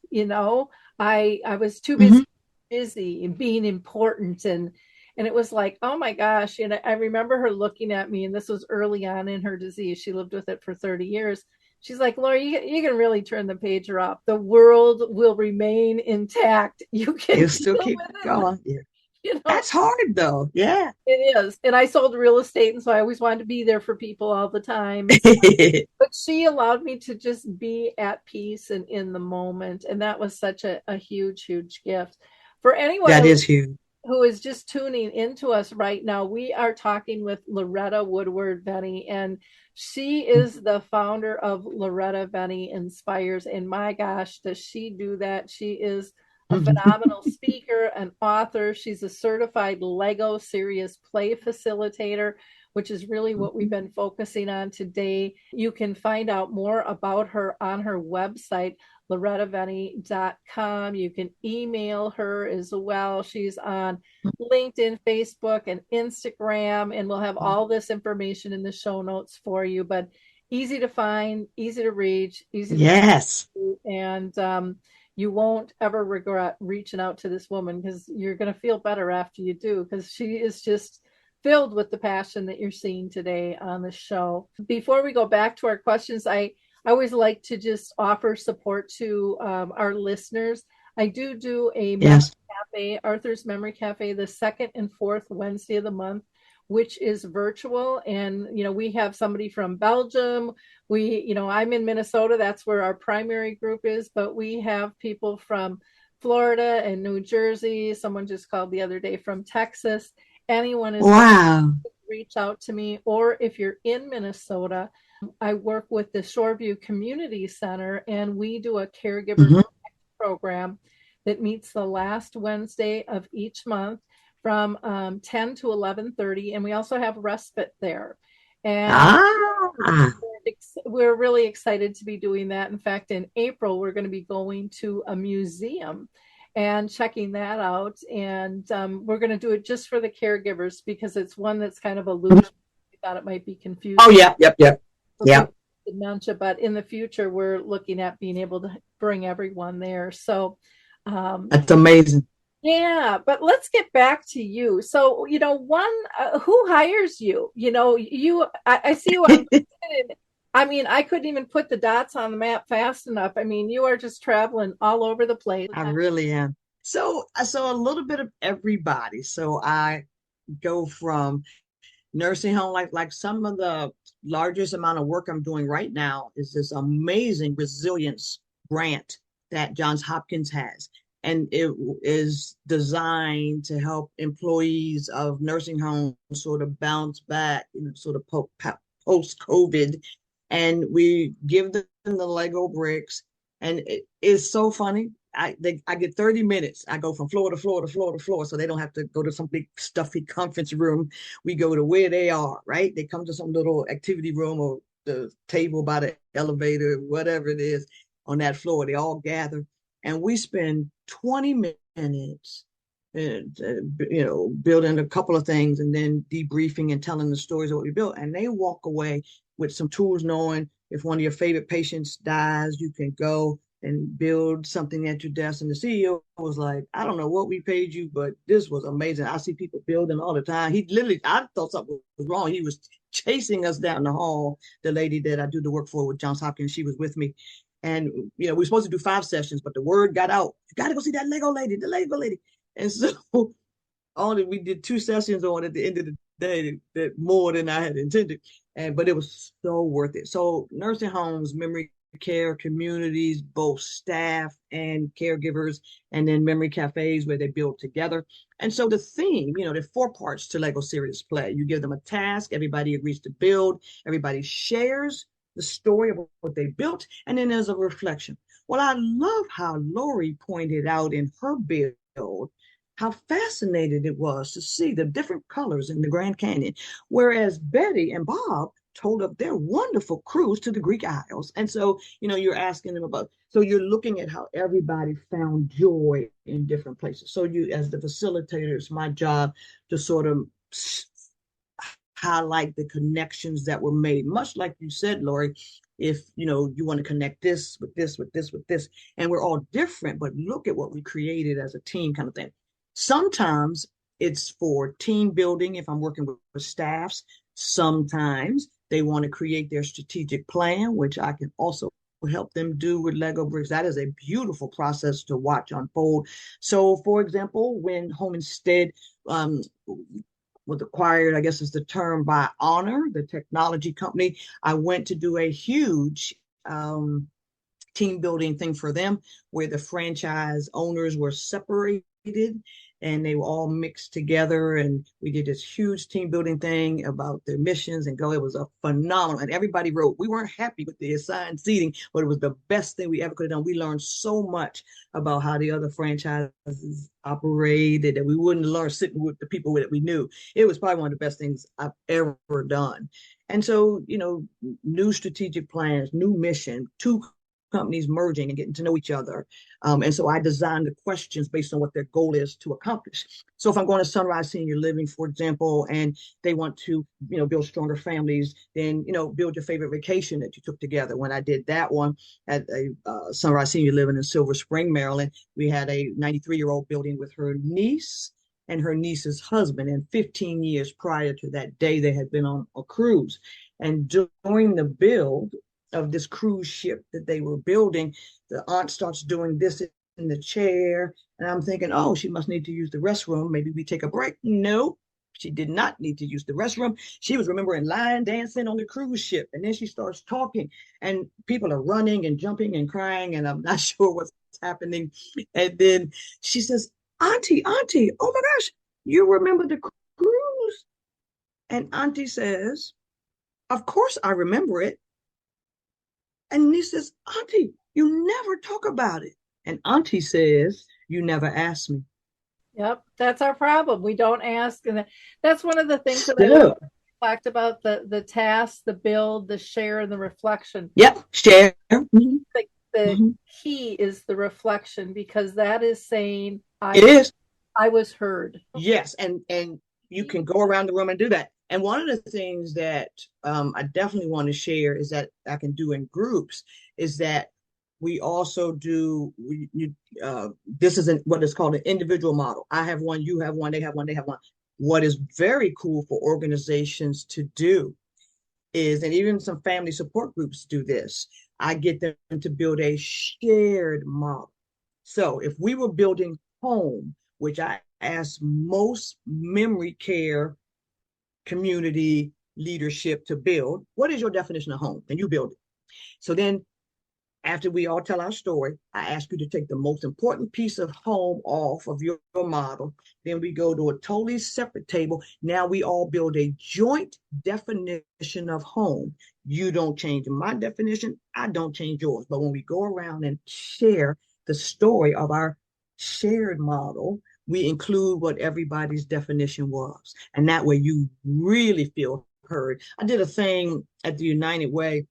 I was too busy and being important. And it was like, oh my gosh. And I remember her looking at me, and this was early on in her disease. She lived with it for 30 years. She's like, Laura, you can really turn the pager off. The world will remain intact. You still keep going. Yeah. That's hard though. Yeah. It is. And I sold real estate, and so I always wanted to be there for people all the time. But she allowed me to just be at peace and in the moment. And that was such a huge, huge gift. For anyone that is huge. Who is just tuning into us right now, we are talking with Loretta Woodward Veney, and she is the founder of Loretta Veney Inspires. And my gosh, does she do that? She is a phenomenal speaker, an author. She's a certified Lego serious play facilitator, which is really what we've been focusing on today. You can find out more about her on her website, lorettaveney.com. You can email her as well. She's on LinkedIn, Facebook, and Instagram, and we'll have all this information in the show notes for you. But easy to find, easy to reach, easy to do, and you won't ever regret reaching out to this woman because you're going to feel better after you do, because she is just filled with the passion that you're seeing today on the show. Before we go back to our questions, I always like to just offer support to our listeners. I do a memory cafe, Arthur's Memory Cafe, the second and fourth Wednesday of the month, which is virtual. And, we have somebody from Belgium. I'm in Minnesota. That's where our primary group is. But we have people from Florida and New Jersey. Someone just called the other day from Texas. Anyone is welcome Wow. to reach out to me. Or if you're in Minnesota, I work with the Shoreview Community Center, and we do a caregiver Mhm. program that meets the last Wednesday of each month from 10 to 11:30, and we also have respite there. And Ah, we're really excited to be doing that. In fact, in April, we're going to be going to a museum and checking that out. And we're going to do it just for the caregivers because it's one that's kind of a loose. We thought it might be oh, confusing yeah, yep, yep, for yep. people with dementia, but in the future, we're looking at being able to bring everyone there. So, um, That's amazing. yeah, but let's get back to you. So, who hires you? I see you on LinkedIn. I mean, I couldn't even put the dots on the map fast enough. I mean, you are just traveling all over the place. I really am. So a little bit of everybody. So I go from nursing home, like some of the largest amount of work I'm doing right now is this amazing resilience grant that Johns Hopkins has. And it is designed to help employees of nursing homes sort of bounce back, sort of post COVID. And we give them the Lego bricks. And it is so funny. I get 30 minutes. I go from floor to floor to floor to floor, so they don't have to go to some big stuffy conference room. We go to where they are, right? They come to some little activity room or the table by the elevator, whatever it is on that floor. They all gather, and we spend 20 minutes, building a couple of things, and then debriefing and telling the stories of what we built. And they walk away with some tools, knowing if one of your favorite patients dies, you can go and build something at your desk. And the CEO was like, I don't know what we paid you, but this was amazing. I see people building all the time. He literally, I thought something was wrong. He was chasing us down the hall. The lady that I do the work for with Johns Hopkins, she was with me. And, we were supposed to do 5 sessions, but the word got out. You got to go see that Lego lady, the Lego lady. And so only we did 2 sessions on at the end of the day, that more than I had intended. But it was so worth it. So nursing homes, memory care communities, both staff and caregivers, and then memory cafes where they build together. And so the theme, there are 4 parts to Lego Serious Play. You give them a task, everybody agrees to build, everybody shares the story of what they built, and then there's a reflection. Well, I love how Lori pointed out in her build how fascinated it was to see the different colors in the Grand Canyon, whereas Betty and Bob told of their wonderful cruise to the Greek Isles. And so, you're asking them about, so you're looking at how everybody found joy in different places. So you, as the facilitator, it's my job to sort of highlight the connections that were made, much like you said, Lori. If you want to connect this with this with this with this, and we're all different, but look at what we created as a team, kind of thing. Sometimes it's for team building if I'm working with staffs. Sometimes they want to create their strategic plan, which I can also help them do with Lego bricks. That is a beautiful process to watch unfold. So, for example, when Home Instead was acquired, I guess is the term, by Honor, the technology company, I went to do a huge team building thing for them where the franchise owners were separated and they were all mixed together, and we did this huge team building thing about their missions and go. It was a phenomenal, and everybody wrote. We weren't happy with the assigned seating, but it was the best thing we ever could have done. We learned so much about how the other franchises operated that we wouldn't learn sitting with the people that we knew. It was probably one of the best things I've ever done. And so, new strategic plans, new mission, two companies merging and getting to know each other. And so I designed the questions based on what their goal is to accomplish. So if I'm going to Sunrise Senior Living, for example, and they want to, build stronger families, then, build your favorite vacation that you took together. When I did that one at a Sunrise Senior Living in Silver Spring, Maryland, we had a 93-year-old building with her niece and her niece's husband. And 15 years prior to that day, they had been on a cruise. And during the build of this cruise ship that they were building, the aunt starts doing this in the chair. And I'm thinking, oh, she must need to use the restroom. Maybe we take a break. No, she did not need to use the restroom. She was remembering line dancing on the cruise ship. And then she starts talking and people are running and jumping and crying. And I'm not sure what's happening. And then she says, Auntie, oh my gosh, you remember the cruise? And Auntie says, of course I remember it. And he says, Auntie, you never talk about it. And Auntie says, you never asked me. Yep, that's our problem. We don't ask, and that's one of the things that I So, talked about: the task, the build, the share, and the reflection. yep, share. Mm-hmm. The Mm-hmm. key is the reflection, because that is saying It is. I was heard. Yes, and you can go around the room and do that. And one of the things that I definitely want to share is that I can do in groups is that we also do this is what is called an individual model. I have one, you have one, they have one, they have one. What is very cool for organizations to do is, and even some family support groups do this, I get them to build a shared model. So if we were building home, which I ask most memory care community leadership to build, what is your definition of home? And you build it. So then after we all tell our story, I ask you to take the most important piece of home off of your model. Then we go to a totally separate table. Now we all build a joint definition of home. You don't change my definition, I don't change yours. But when we go around and share the story of our shared model, we include what everybody's definition was. And that way you really feel heard. I did a thing at the United Way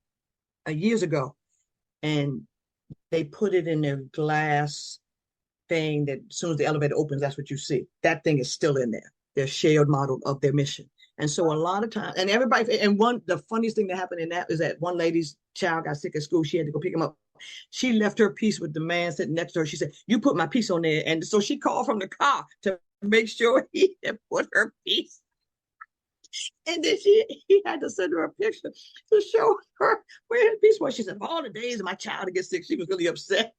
years ago, and they put it in their glass thing that as soon as the elevator opens, that's what you see. That thing is still in there, their shared model of their mission. And so a lot of times, and everybody, and the funniest thing that happened in that is that one lady's child got sick at school. She had to go pick him up. She left her piece with the man sitting next to her. She said, you put my piece on there. And so she called from the car to make sure he had put her piece. And then he had to send her a picture to show her where his piece was. She said, all the days of my child to get sick, she was really upset.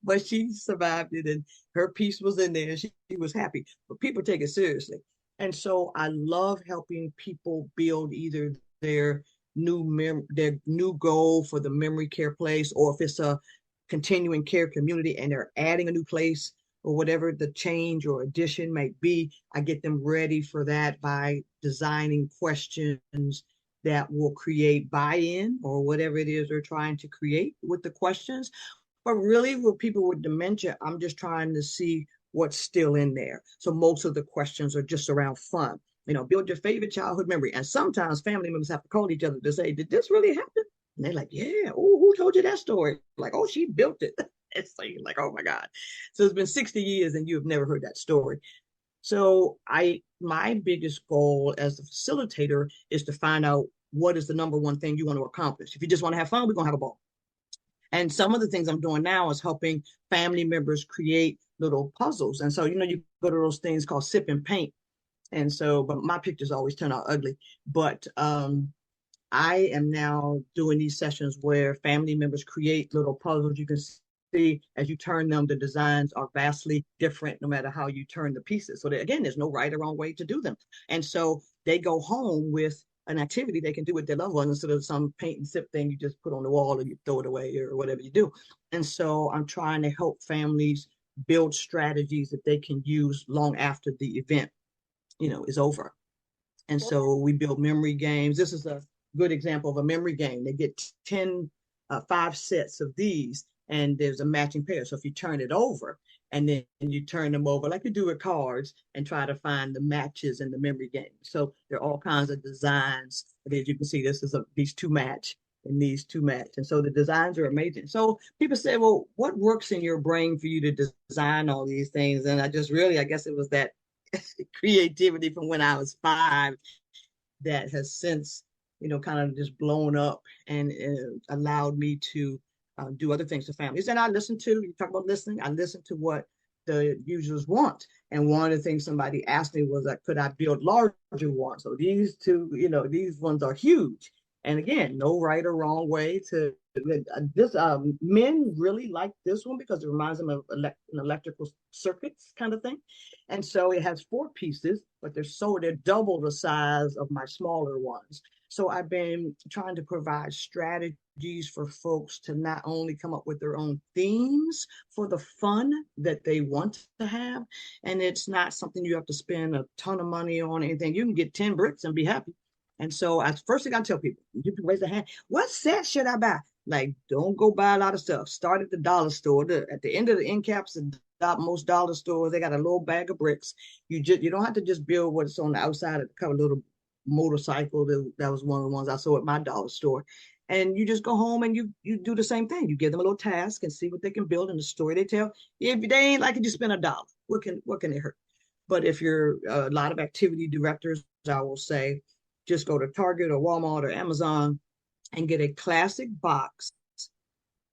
But she survived it, and her piece was in there, and she was happy. But people take it seriously. And so I love helping people build either their their new goal for the memory care place, or if it's a continuing care community and they're adding a new place, or whatever the change or addition might be, I get them ready for that by designing questions that will create buy-in or whatever it is they're trying to create with the questions. But really, with people with dementia, I'm just trying to see what's still in there. So most of the questions are just around fun. Build your favorite childhood memory. And sometimes family members have to call each other to say, did this really happen? And they're like, yeah, oh, who told you that story? Like, oh, she built it. It's like, oh my God. So it's been 60 years and you have never heard that story. So my biggest goal as a facilitator is to find out what is the number one thing you want to accomplish. If you just want to have fun, we're going to have a ball. And some of the things I'm doing now is helping family members create little puzzles. And so, you go to those things called sip and paint. And so, but my pictures always turn out ugly. But I am now doing these sessions where family members create little puzzles. You can see as you turn them, the designs are vastly different no matter how you turn the pieces. So again, there's no right or wrong way to do them. And so they go home with an activity they can do with their loved ones instead of some paint and sip thing you just put on the wall and you throw it away or whatever you do. And so I'm trying to help families build strategies that they can use long after the event, is over. And so we build memory games. This is a good example of a memory game. They get 5 sets of these, and there's a matching pair. So if you turn it over and then you turn them over like you do with cards and try to find the matches in the memory game. So there are all kinds of designs. But as you can see, these two match and these two match. And so the designs are amazing. So people say, well, what works in your brain for you to design all these things? And I guess it was that creativity from when I was 5 that has since, kind of just blown up and allowed me to do other things to families. And you talk about listening, I listen to what the users want. And one of the things somebody asked me was, could I build larger ones? So these two, these ones are huge. And again, no right or wrong way to this. Men really like this one because it reminds them of an electrical circuits kind of thing. And so it has 4 pieces, but they're double the size of my smaller ones. So I've been trying to provide strategies for folks to not only come up with their own themes for the fun that they want to have, and it's not something you have to spend a ton of money on anything. You can get 10 bricks and be happy. And so I first thing I tell people, you can raise their hand, what set should I buy? Like, don't go buy a lot of stuff. Start at the dollar store. At the end of the end caps, most dollar stores, they got a little bag of bricks. You don't have to just build what's on the outside of the cover, little motorcycle. That was one of the ones I saw at my dollar store. And you just go home and you do the same thing. You give them a little task and see what they can build in the story they tell. If they ain't like it, you spend $1. What can it hurt? But if you're a lot of activity directors, I will say, just go to Target or Walmart or Amazon and get a classic box,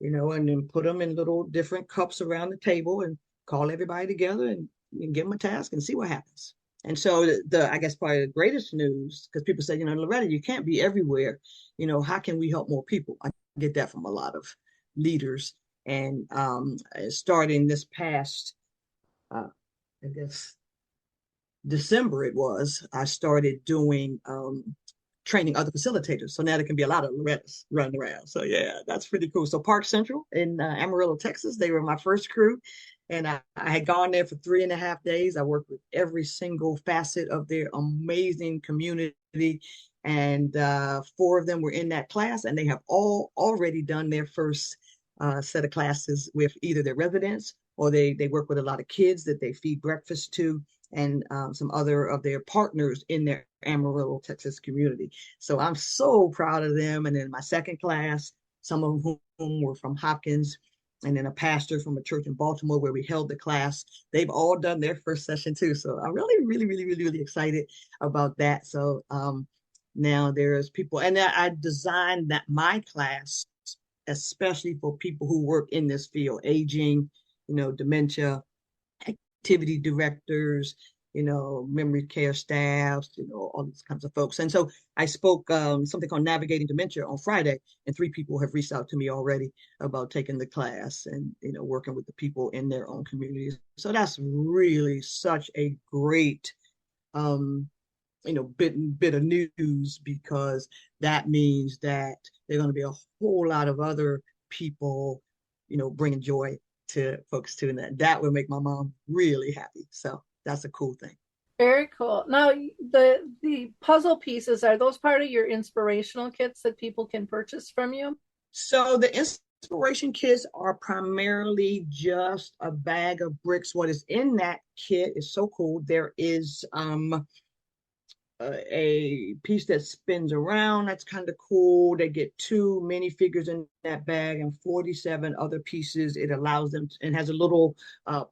and then put them in little different cups around the table and call everybody together and give them a task and see what happens. And so I guess probably the greatest news, because people say, Loretta, you can't be everywhere. How can we help more people? I get that from a lot of leaders. And starting this past, I guess, December I started doing training other facilitators. So now there can be a lot of Lorettas running around. So yeah, that's pretty cool. So Park Central in Amarillo, Texas, they were my first crew. And I had gone there for 3.5 days. I worked with every single facet of their amazing community. And 4 of them were in that class, and they have all already done their first set of classes with either their residents, or they work with a lot of kids that they feed breakfast to, and some other of their partners in their Amarillo, Texas community. So I'm so proud of them. And then my second class, some of whom were from Hopkins, and then a pastor from a church in Baltimore where we held the class. They've all done their first session too. So I'm really, really, really, really, really excited about that. So now there's people, and I designed that my class, especially for people who work in this field, aging, dementia, activity directors, memory care staffs, all these kinds of folks. And so I spoke something called Navigating Dementia on Friday, and 3 people have reached out to me already about taking the class and, working with the people in their own communities. So that's really such a great, bit of news, because that means that there are going to be a whole lot of other people, bringing joy to folks too, and that would make my mom really happy. So that's a cool thing. Very cool. Now, the puzzle pieces, are those part of your inspirational kits that people can purchase from you? So the inspiration kits are primarily just a bag of bricks. What is in that kit is so cool. There is a piece that spins around. That's kind of cool. They get 2 minifigures in that bag and 47 other pieces. It allows them and has a little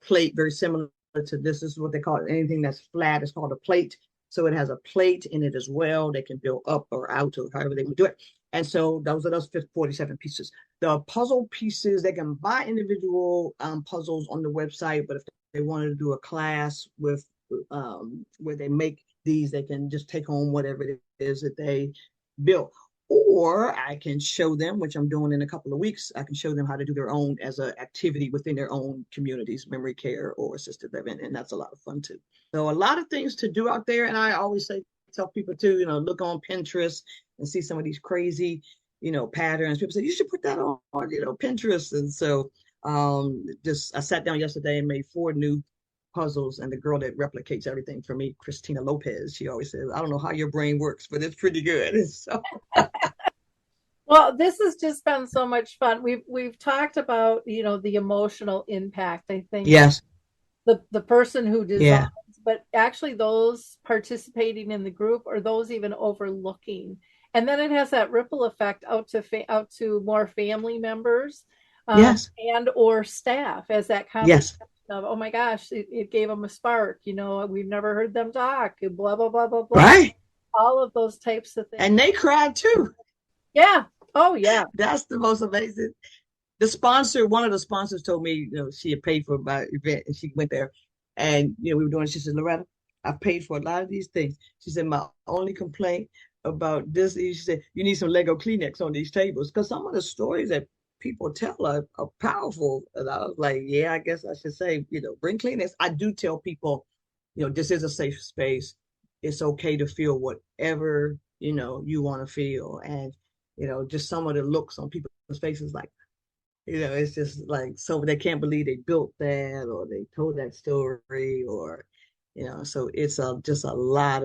plate very similar to this. Is what they call it. Anything that's flat is called a plate. So it has a plate in it as well. They can build up or out, or however they would do it. And so those are those 47 pieces. The puzzle pieces, they can buy individual puzzles on the website, but if they wanted to do a class with where they make these, they can just take home whatever it is that they built. Or I can show them, which I'm doing in a couple of weeks, I can show them how to do their own as an activity within their own communities, memory care or assisted living, and that's a lot of fun too. So a lot of things to do out there, and I always tell people too, look on Pinterest and see some of these crazy, patterns. People say you should put that on, Pinterest, and so I sat down yesterday and made 4 new puzzles, and the girl that replicates everything for me, Christina Lopez, she always says, I don't know how your brain works, but it's pretty good. So Well, this has just been so much fun. We've talked about, the emotional impact, I think. yes, The person who yeah, designs, but actually those participating in the group, or those even overlooking. And then it has that ripple effect out to more family members, yes, and or staff, as that yes, conversation of, oh my gosh, it gave them a spark. We've never heard them talk, blah, blah, blah, blah, blah. right. All of those types of things. And they cried too. Yeah. Oh, yeah. That's the most amazing. One of the sponsors told me, she had paid for my event, and she went there, and we were doing it. She said, Loretta, I paid for a lot of these things. She said, my only complaint about this is, she said, you need some Lego Kleenex on these tables, because some of the stories that people tell are powerful. And I was like, yeah, I guess I should say, bring Kleenex. I do tell people, this is a safe space. It's okay to feel whatever you want to feel. And, just some of the looks on people's faces, like, it's just like, so they can't believe they built that or they told that story, or, so it's just a lot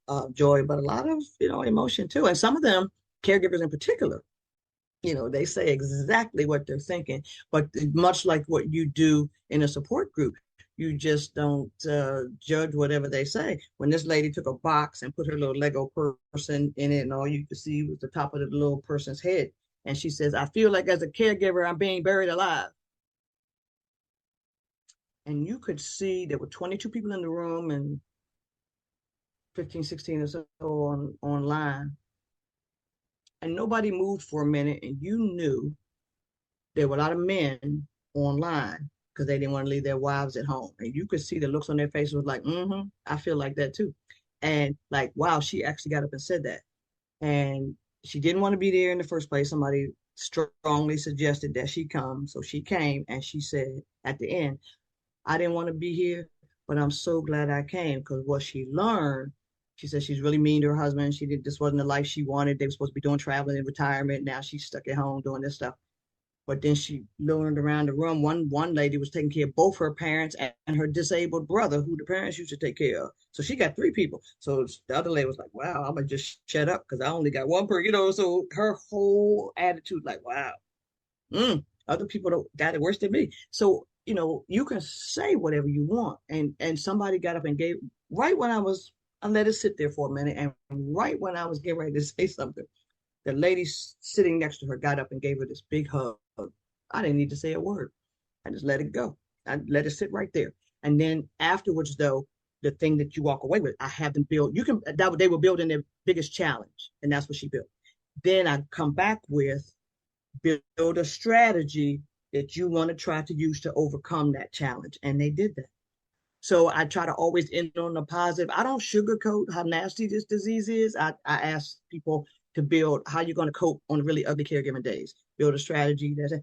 of joy, but a lot of, emotion too. And some of them, caregivers in particular, they say exactly what they're thinking, but much like what you do in a support group, you just don't judge whatever they say. When this lady took a box and put her little Lego person in it, and all you could see was the top of the little person's head, and she says, I feel like as a caregiver, I'm being buried alive. And you could see there were 22 people in the room and 15, 16 or so online. And nobody moved for a minute, and you knew there were a lot of men online because they didn't want to leave their wives at home. And you could see the looks on their faces was like, I feel like that too. And like, wow, she actually got up and said that. And she didn't want to be there in the first place. Somebody strongly suggested that she come. So she came, and she said at the end, I didn't want to be here, but I'm so glad I came, because what she learned, she said she's really mean to her husband. This wasn't the life she wanted. They were supposed to be doing traveling and retirement. Now she's stuck at home doing this stuff. But then she learned around the room. One lady was taking care of both her parents and her disabled brother, who the parents used to take care of. So she got three people. So the other lady was like, wow, I'm going to just shut up because I only got one person, So her whole attitude, like, wow, other people don't got it worse than me. So, you can say whatever you want. And somebody got up and gave, right when I let it sit there for a minute. And right when I was getting ready to say something, the lady sitting next to her got up and gave her this big hug. I didn't need to say a word. I just let it go. I let it sit right there. And then afterwards, though, the thing that you walk away with, I have them build. They were building their biggest challenge, and that's what she built. Then I come back with, build a strategy that you want to try to use to overcome that challenge, and they did that. So I try to always end on the positive. I don't sugarcoat how nasty this disease is. I ask people to build how you're going to cope on the really ugly caregiving days. Build a strategy that,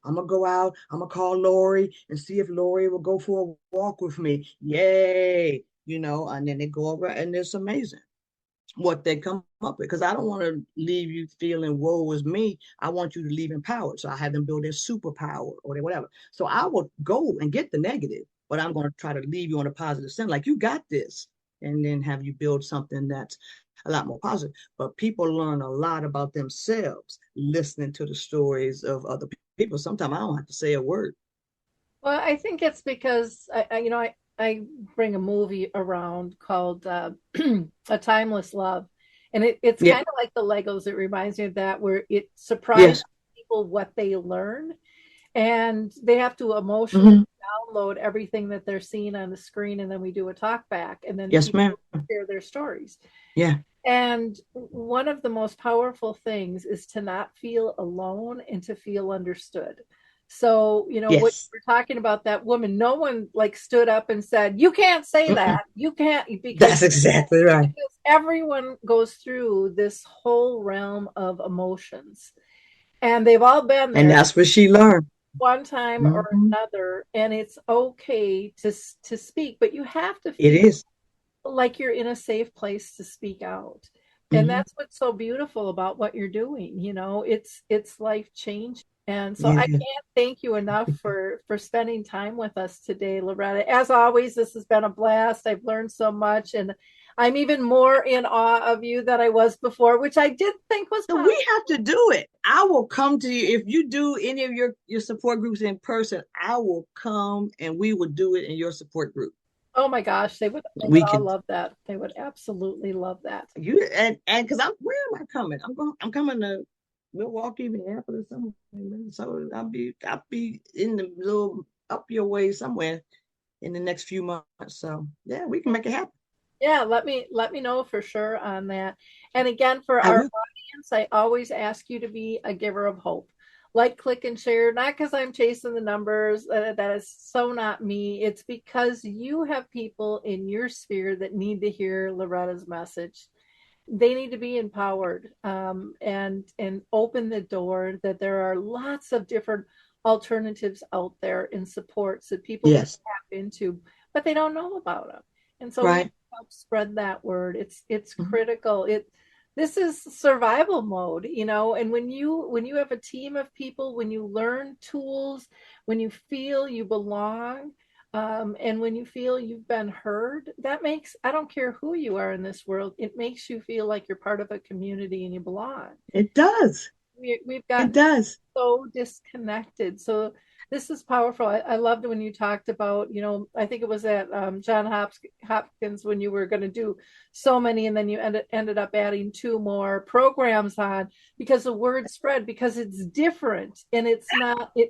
I'm going to go out, I'm going to call Lori and see if Lori will go for a walk with me. Yay. And then they go over, and it's amazing what they come up with. Because I don't want to leave you feeling, woe is me. I want you to leave empowered. So I have them build their superpower or whatever. So I will go and get the negative, but I'm going to try to leave you on a positive sense, like, you got this, and then have you build something that's a lot more positive. But people learn a lot about themselves listening to the stories of other people. Sometimes I don't have to say a word. Well, I think it's because I bring a movie around called A Timeless Love, and it's Yeah. kind of like the Legos. It reminds me of that, where it surprises Yes. people what they learn, and they have to emotionally Mm-hmm. download everything that they're seeing on the screen, and then we do a talk back, and then Yes, ma'am. people share their stories. Yeah. And one of the most powerful things is to not feel alone and to feel understood. So, what Yes. you're talking about, that woman, no one like stood up and said, you can't say Mm-mm. that. You can't, That's exactly right. because everyone goes through this whole realm of emotions, and they've all been And there that's what she learned. one time or Mm-hmm. another, and it's okay to speak, but you have to It feel is. like you're in a safe place to speak out. And Mm-hmm. that's what's so beautiful about what you're doing. It's life changing. And so I Yeah. can't thank you enough for spending time with us today, Loretta. As always, this has been a blast. I've learned so much, and I'm even more in awe of you than I was before, which I did think was So possible. we have to do it. I will come to you if you do any of your support groups in person. I will come and we will do it in your support group. Oh my gosh, they would We all can love that. They would absolutely love that. you and because I'm where am I coming? I'm coming to Milwaukee, Minneapolis, somewhere. So I'll be in the little up your way somewhere in the next few months. So yeah, we can make it happen. Yeah, let me know for sure on that. And again, for I our will. audience, I always ask you to be a giver of hope. Like, click, and share, not because I'm chasing the numbers. That is so not me. It's because you have people in your sphere that need to hear Loretta's message. They need to be empowered, and open the door that there are lots of different alternatives out there and supports that people can Yes. tap into, but they don't know about them. And so we Right. help spread that word. It's Mhm. critical. this is survival mode, and when you have a team of people, when you learn tools, when you feel you belong, and when you feel you've been heard, that makes, I don't care who you are in this world, it makes you feel like you're part of a community and you belong. It does. We've It gotten does. so disconnected. So this is powerful. I loved when you talked about, I think it was at John Hopkins when you were going to do so many, and then you ended up adding 2 more programs on, because the word spread, because it's different and it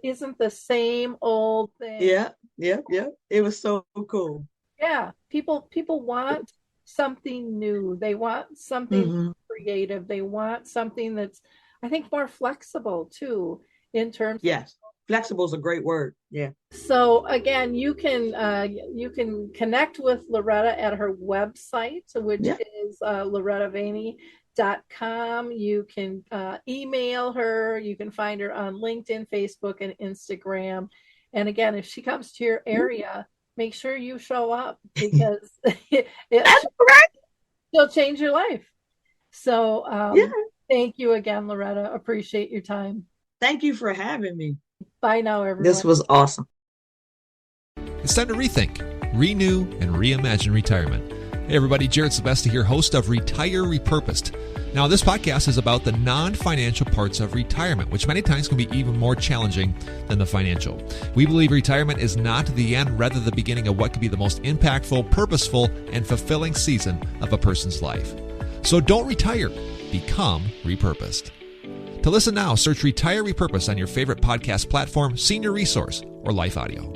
isn't the same old thing. Yeah. It was so cool. Yeah. People want something new. They want something creative. They want something that's, I think, more flexible too, in terms Yes. Flexible is a great word. Yeah. So again, you can connect with Loretta at her website, which is lorettaveney.com. You can email her. You can find her on LinkedIn, Facebook, and Instagram. And again, if she comes to your area, make sure you show up, because she'll change your life. So thank you again, Loretta. Appreciate your time. Thank you for having me. Bye now, everyone. This was awesome. It's time to rethink, renew, and reimagine retirement. Hey everybody, Jared Sebesta here, host of Retire Repurposed. Now, this podcast is about the non-financial parts of retirement, which many times can be even more challenging than the financial. We believe retirement is not the end, rather the beginning of what could be the most impactful, purposeful, and fulfilling season of a person's life. So don't retire, become repurposed. To listen now, search Retire Repurposed on your favorite podcast platform, Senior Resource, or Life Audio.